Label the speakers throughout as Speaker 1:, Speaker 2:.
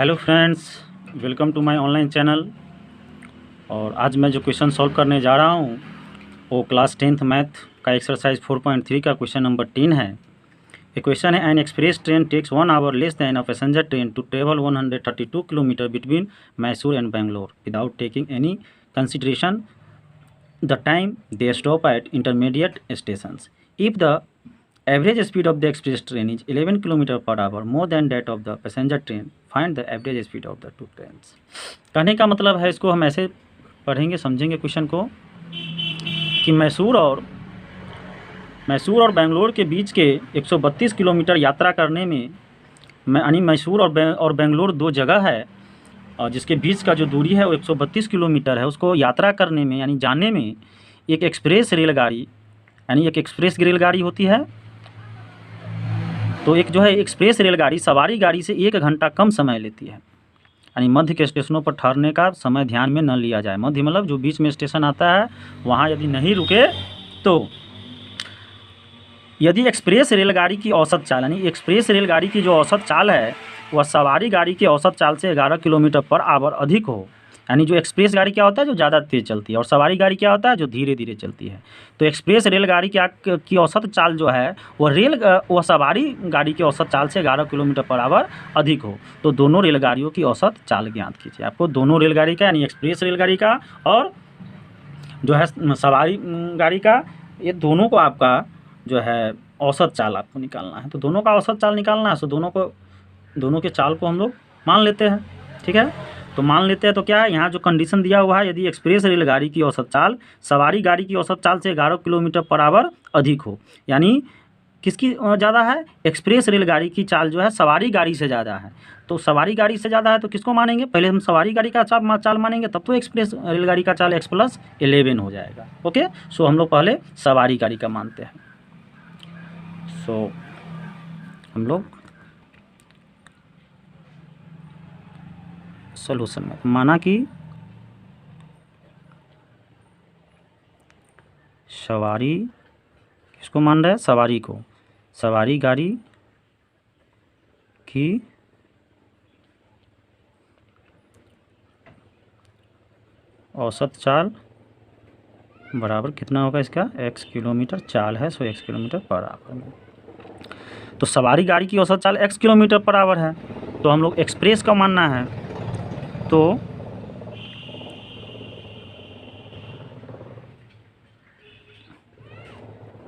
Speaker 1: Hello friends, welcome to my online channel. और आज मैं जो क्वेश्चन सॉल्व करने जा रहा हूँ वो क्लास 10th मैथ का एक्सरसाइज 4.3 का क्वेश्चन नंबर 3 है। ये क्वेश्चन है, an express train takes 1 hour less than a passenger train to travel 132 kilometre between Mysore and Bangalore without taking any consideration the time they stop at intermediate stations. If the average speed of the express train is 11 km per hour more than that of the passenger train, find the average speed of the two trains. कहने का मतलब है, इसको हम ऐसे पढ़ेंगे, समझेंगे question को कि मैसूर और बेंगलोर के बीच के 132 किलोमीटर यात्रा करने में, यानी मैसूर और बेंगलोर दो जगह है और जिसके बीच का जो दूरी है वो 132 किलोमीटर है। उसको यात्रा करने में यानी जाने में एक एक्सप्रेस रेलगाड़ी, यानी एक एक्सप्रेस रेलगाड़ी होती है, तो एक जो है एक्सप्रेस रेलगाड़ी सवारी गाड़ी से 1 घंटा कम समय लेती है। यानी मध्य के स्टेशनों पर ठहरने का समय ध्यान में न लिया जाए। मध्य मतलब जो बीच में स्टेशन आता है वहाँ यदि नहीं रुके तो यदि एक्सप्रेस रेलगाड़ी की औसत चाल, यानी एक्सप्रेस रेलगाड़ी की जो औसत चाल है वह सवारी गाड़ी की औसत चाल से 11 किलोमीटर पर आवर अधिक हो। यानी जो एक्सप्रेस गाड़ी क्या होता है, जो ज़्यादा तेज़ चलती है, और सवारी गाड़ी क्या होता है, जो धीरे धीरे चलती है। तो एक्सप्रेस रेलगाड़ी की औसत चाल जो है वह सवारी गाड़ी की औसत चाल से 11 किलोमीटर पर आवर अधिक हो। तो दोनों रेलगाड़ियों की औसत चाल ज्ञात कीजिए। आपको दोनों रेलगाड़ी का, यानी एक्सप्रेस रेलगाड़ी का और जो है सवारी गाड़ी का, ये दोनों को आपका जो है औसत चाल आपको निकालना है। तो दोनों का औसत चाल निकालना है, तो दोनों के चाल को हम लोग मान लेते हैं। ठीक है, तो मान लेते हैं। तो क्या है, यहाँ जो कंडीशन दिया हुआ है, यदि एक्सप्रेस रेलगाड़ी की औसत चाल सवारी गाड़ी की औसत चाल से 11 किलोमीटर पर आवर अधिक हो, यानी किसकी ज़्यादा है, एक्सप्रेस रेलगाड़ी की चाल जो है सवारी गाड़ी से ज़्यादा है। तो सवारी गाड़ी से ज़्यादा है तो किसको मानेंगे, पहले हम सवारी गाड़ी का चाल मानेंगे, तब तो एक्सप्रेस रेलगाड़ी का चाल x+11 हो जाएगा। ओके, सो हम लोग पहले सवारी गाड़ी का मानते हैं। सो हम लोग सोल्यूशन में माना कि सवारी, किसको मान रहे हैं, सवारी को, सवारी गाड़ी की औसत चाल बराबर कितना होगा, इसका x किलोमीटर चाल है, सो x किलोमीटर पर आवर में। तो सवारी गाड़ी की औसत चाल x किलोमीटर पर आवर है, तो हम लोग एक्सप्रेस का मानना है। तो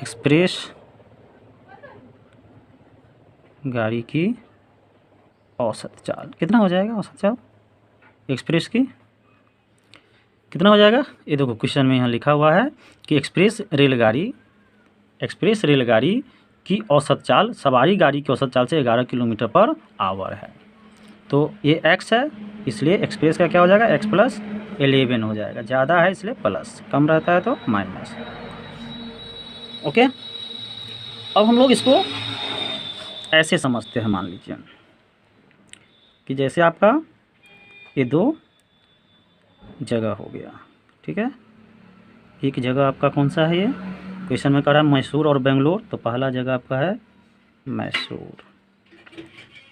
Speaker 1: एक्सप्रेस गाड़ी की औसत चाल कितना हो जाएगा, औसत चाल एक्सप्रेस की कितना हो जाएगा, ये देखो क्वेश्चन में यहाँ लिखा हुआ है कि एक्सप्रेस रेलगाड़ी की औसत चाल सवारी गाड़ी की औसत चाल से 11 किलोमीटर पर आवर है। तो ये x है, इसलिए एक्सप्रेस का क्या हो जाएगा, x+11 हो जाएगा। ज़्यादा है इसलिए प्लस, कम रहता है तो माइनस। ओके, अब हम लोग इसको ऐसे समझते हैं। मान लीजिए कि जैसे आपका ये दो जगह हो गया, ठीक है। एक जगह आपका कौन सा है, ये क्वेश्चन में करा मैसूर और बेंगलोर, तो पहला जगह आपका है मैसूर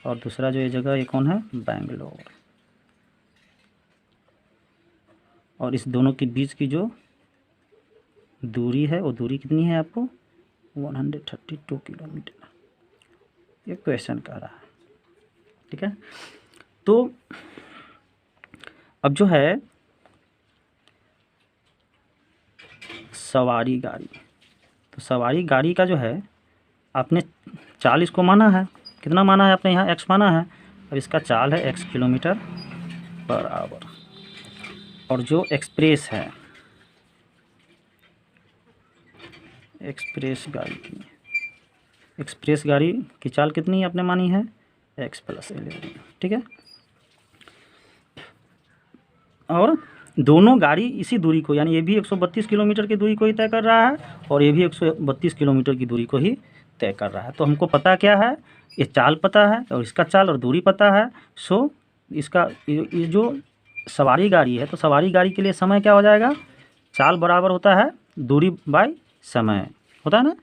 Speaker 1: और दूसरा जो ये जगह ये कौन है, बेंगलोर। और इस दोनों के बीच की जो दूरी है वो दूरी कितनी है आपको, 132 किलोमीटर, ये क्वेश्चन कह रहा है। ठीक है, तो अब जो है सवारी गाड़ी, तो सवारी गाड़ी का जो है आपने चाल इसको माना है, कितना माना है आपने, यहाँ x माना है, और इसका चाल है x किलोमीटर पर आवर। और जो एक्सप्रेस है, एक्सप्रेस गाड़ी की चाल कितनी आपने मानी है, x+11। ठीक है, और दोनों गाड़ी इसी दूरी को, यानी ये भी 132 किलोमीटर की दूरी को ही तय कर रहा है और ये भी 132 किलोमीटर की दूरी को ही तय कर रहा है। तो हमको पता क्या है, ये चाल पता है और इसका चाल और दूरी पता है। सो इसका ये जो सवारी गाड़ी है, तो सवारी गाड़ी के लिए समय क्या हो जाएगा, चाल बराबर होता है दूरी बाय समय, होता है ना।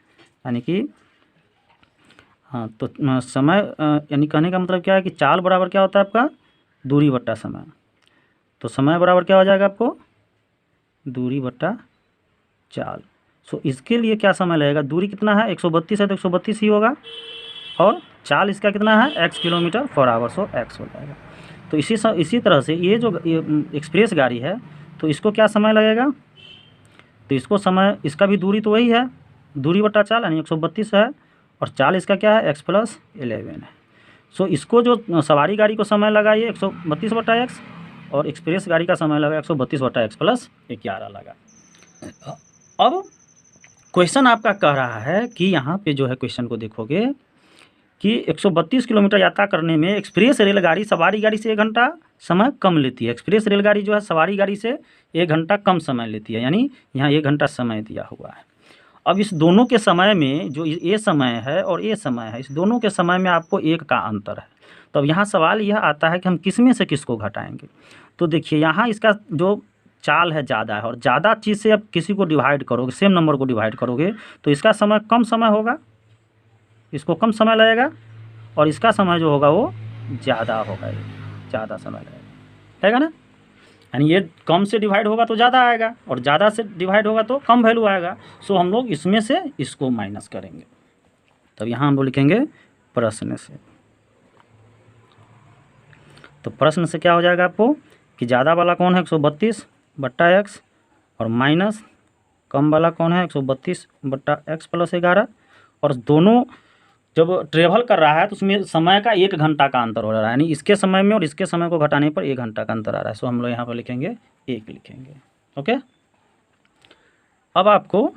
Speaker 1: यानी कि हाँ, तो समय यानी कहने का मतलब क्या है कि चाल बराबर क्या होता है आपका, दूरी बट्टा समय। तो समय बराबर क्या हो जाएगा आपको, दूरी बट्टा चाल। सो इसके लिए क्या समय लगेगा, दूरी कितना है 132 है तो 132 ही होगा, और चाल इसका कितना है x किलोमीटर पर आवर, सो x हो जाएगा। तो इसी तरह से ये जो एक्सप्रेस गाड़ी है तो इसको क्या समय लगेगा, तो इसको समय, इसका भी दूरी तो वही है, दूरी बट्टा चाल यानी 132 है, और चाल इसका क्या है x + 11 है। सो इसको जो सवारी गाड़ी को समय लगा ये 132 बट्टा x, और एक्सप्रेस गाड़ी का समय लगा 132 बट्टा x + 11 लगा। अब क्वेश्चन आपका कह रहा है कि यहाँ पे जो है क्वेश्चन को देखोगे कि 132 किलोमीटर यात्रा करने में एक्सप्रेस रेलगाड़ी सवारी गाड़ी से 1 घंटा समय कम लेती है। एक्सप्रेस रेलगाड़ी जो है सवारी गाड़ी से 1 घंटा कम समय लेती है, यानी यहाँ 1 घंटा समय दिया हुआ है। अब इस दोनों के समय में जो ये समय है और ये समय है, इस दोनों के समय में आपको 1 का अंतर है। तो अब यहाँ सवाल यह आता है कि हम किस में से किसको घटाएंगे। तो देखिए यहाँ इसका जो चाल है ज़्यादा है, और ज़्यादा चीज़ से अब किसी को डिवाइड करोगे, सेम नंबर को डिवाइड करोगे तो इसका समय कम समय होगा, इसको कम समय लगेगा, और इसका समय जो होगा वो ज़्यादा होगा, ज़्यादा समय लगेगा ना। यानी ये कम से डिवाइड होगा तो ज़्यादा आएगा, और ज़्यादा से डिवाइड होगा तो कम वैल्यू आएगा। सो हम लोग इसमें से इसको माइनस करेंगे। तब यहाँ हम लोग लिखेंगे प्रश्न से। तो प्रश्न से क्या हो जाएगा आपको कि ज़्यादा वाला कौन है 132 बट्टा x, और माइनस कम वाला कौन है 132 बट्टा x + 11। और दोनों जब ट्रेवल कर रहा है तो उसमें समय का 1 घंटा का अंतर हो रहा है, यानी इसके समय में और इसके समय को घटाने पर 1 घंटा का अंतर आ रहा है। सो हम लोग यहाँ पर लिखेंगे 1 लिखेंगे। ओके, अब आपको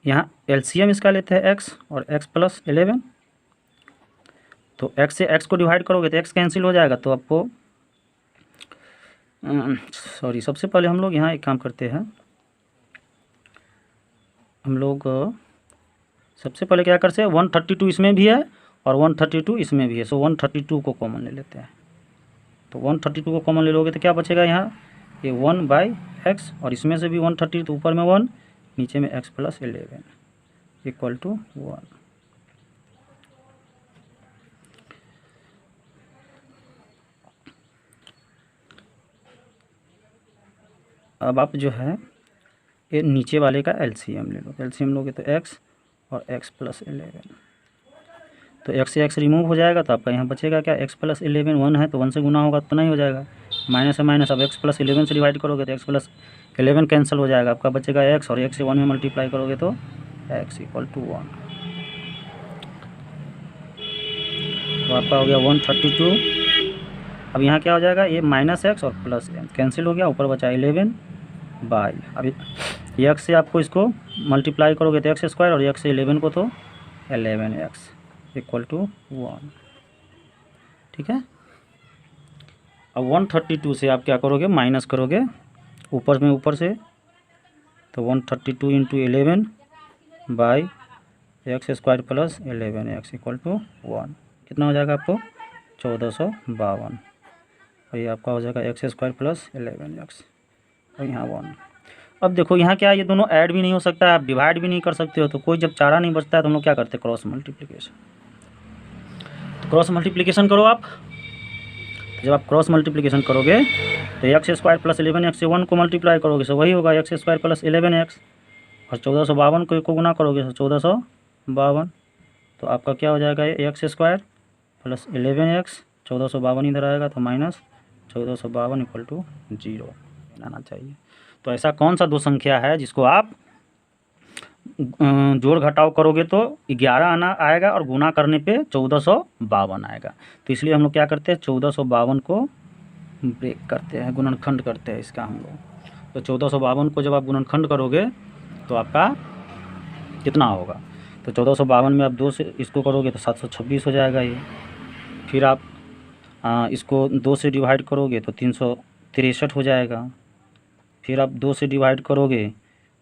Speaker 1: यहाँ एलसीएम इसका लेते हैं x और x + 11। तो x से x को डिवाइड करोगे तो x कैंसिल हो जाएगा। तो आपको सॉरी, सबसे पहले हम लोग यहाँ एक काम करते हैं, हम लोग सबसे पहले क्या करते हैं 132 इसमें भी है और 132 इसमें भी है। सो 132 को कॉमन ले लेते हैं। तो 132 को कॉमन ले लोगे तो क्या बचेगा यहाँ, ये 1/x, और इसमें से भी 130 तो ऊपर में 1 नीचे में x + 11 = 1। अब आप जो है ये नीचे वाले का एलसीएम ले लो। एलसीएम लोगे तो x और x + 11, तो x से x रिमूव हो जाएगा तो आपका यहाँ बचेगा क्या, x + 11 1 है तो 1 से गुना होगा तो नहीं हो जाएगा, माइनस है माइनस। अब x + 11 से डिवाइड करोगे तो x + 11 कैंसिल हो जाएगा, आपका बचेगा x, और x से 1 में मल्टीप्लाई करोगे तो x = 1। तो आपका हो गया 132। अब यहाँ क्या हो जाएगा, ये -x और +m कैंसिल हो गया, ऊपर बचा 11 बाई, अभी x से आपको इसको मल्टीप्लाई करोगे तो x², और x से 11 को तो 11x = 1। ठीक है। अब 132 से आप क्या करोगे, माइनस करोगे ऊपर में ऊपर से, तो 132 × 11 बाई x² + 11x = 1। कितना हो जाएगा आपको 1452, और ये आपका हो जाएगा x² + 11x, और यहाँ 1। अब देखो यहाँ क्या है, ये दोनों ऐड भी नहीं हो सकता है, आप डिवाइड भी नहीं कर सकते हो। तो कोई जब चारा नहीं बचता है तो हम लोग क्या करते हैं, क्रॉस मल्टीप्लिकेशन। तो क्रॉस मल्टीप्लिकेशन करो आप। तो जब आप क्रॉस मल्टीप्लिकेशन करोगे तो x² + 11x से 1 को मल्टीप्लाई करोगे तो वही होगा x² + 11x, और 1452 को गुना करोगे तो 1452। तो आपका क्या हो जाएगा, ये x² + 11x, 1452 इधर आएगा तो माइनस 1452 = 0 आना चाहिए। तो ऐसा कौन सा 2 संख्या है जिसको आप जोड़ घटाव करोगे तो 11 आना आएगा, और गुना करने पे 1452 आएगा। तो इसलिए हम लोग क्या करते हैं, 1452 को ब्रेक करते हैं, गुणनखंड करते हैं इसका हम लोग। तो 1452 को जब आप गुणनखंड करोगे तो आपका कितना होगा, तो 1452 में आप 2 से इसको करोगे तो 726 हो जाएगा ये। फिर आप इसको 2 से डिवाइड करोगे तो 363 हो जाएगा। फिर आप 2 से डिवाइड करोगे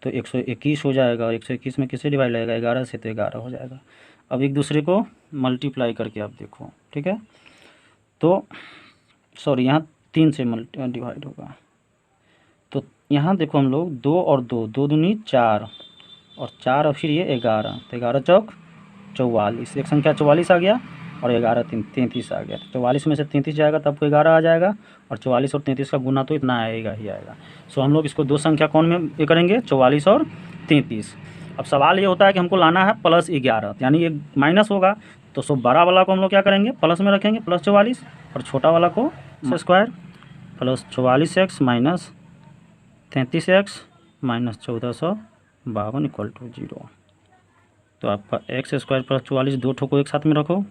Speaker 1: तो 121 हो जाएगा, और 121 में किससे डिवाइड लगेगा, 11 से, तो 11 हो जाएगा। अब एक दूसरे को मल्टीप्लाई करके आप देखो। ठीक है, तो सॉरी यहाँ 3 से डिवाइड होगा। तो यहाँ देखो हम लोग 2 और 2, 2 दूनी 4, और 4 और फिर ये 11, तो 11 चौक 44, एक संख्या 44 आ गया। और 11 33 आ गया। तो 44 में से 33 जाएगा तो आपको 11 आ जाएगा, और 44 और 33 का गुना तो इतना आएगा ही आएगा। सो हम लोग इसको दो संख्या कौन में ये करेंगे, 44 और 33। अब सवाल ये होता है कि हमको लाना है +11, यानी ये माइनस होगा, तो सो बड़ा वाला को हम लोग क्या करेंगे, प्लस में रखेंगे +44, और छोटा वाला को square +44x minus 33x minus 1452 equal to 0। तो आपका x स्क्वायर +44 दो ठो को एक साथ में रखो,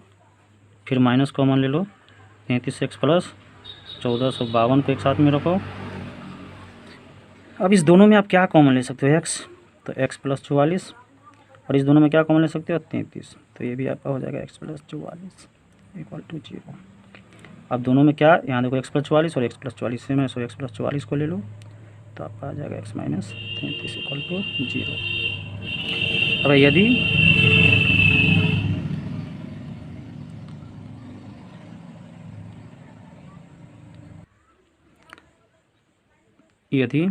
Speaker 1: फिर माइनस कॉमन ले लो, 33x प्लस 1452 को एक साथ में रखो। अब इस दोनों में आप क्या कॉमन ले सकते हो, x, तो x +44, और इस दोनों में क्या कॉमन ले सकते हो, 33, तो ये भी आपका हो जाएगा x +44 इक्वल टू 0। अब दोनों में क्या, यहाँ देखो x +44 और x +44 से मैं, सो x +44 को ले लो, तो आपका आ जाएगा x माइनस 33 इक्वल टू 0। अब यदि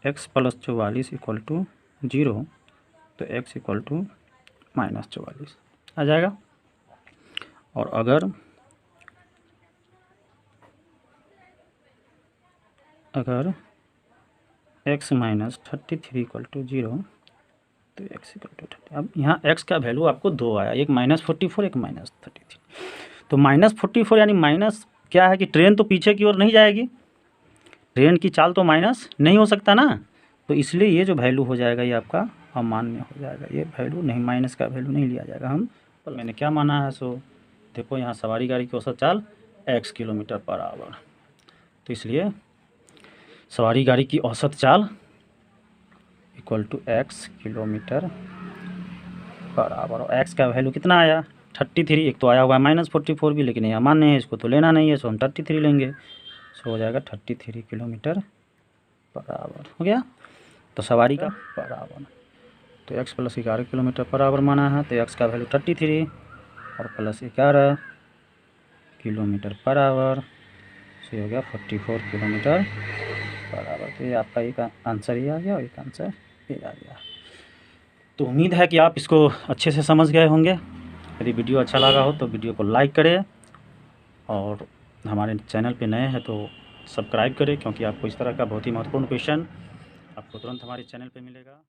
Speaker 1: x +44 इक्वल टू 0, तो x इक्वल टू -44 आ जाएगा। और अगर x -33 इक्वल टू 0, तो x इक्वल टू 30। अब यहाँ x का वैल्यू आपको दो आया, एक -44 एक -33। तो -44 यानी माइनस क्या है कि ट्रेन तो पीछे की ओर नहीं जाएगी, ट्रेन की चाल तो माइनस नहीं हो सकता ना, तो इसलिए ये जो वैल्यू हो जाएगा ये आपका अमान्य हो जाएगा, ये वैल्यू नहीं, माइनस का वैल्यू नहीं लिया जाएगा। हम मैंने क्या माना है, सो देखो यहाँ सवारी गाड़ी की औसत चाल x km/h, तो इसलिए सवारी गाड़ी की औसत चाल इक्वल टू x km/h। और x का वैल्यू कितना आया, 33। एक तो आया हुआ है -44 भी, लेकिन ये अमान्य है, इसको तो लेना नहीं है, सो हम 33 लेंगे, सो हो जाएगा 33 km/h हो गया। तो सवारी का बराबर, तो x + 11 km/h माना है, तो x का वैल्यू 33 और +11 km/h, से हो गया 44 km/h। तो ये आपका एक आंसर ही आ गया और एक आंसर ये आ गया। तो उम्मीद है कि आप इसको अच्छे से समझ गए होंगे। यदि वीडियो अच्छा लगा हो तो वीडियो को लाइक करें, और हमारे चैनल पे नए हैं तो सब्सक्राइब करें, क्योंकि आपको इस तरह का बहुत ही महत्वपूर्ण क्वेश्चन आपको तुरंत हमारे चैनल पे मिलेगा।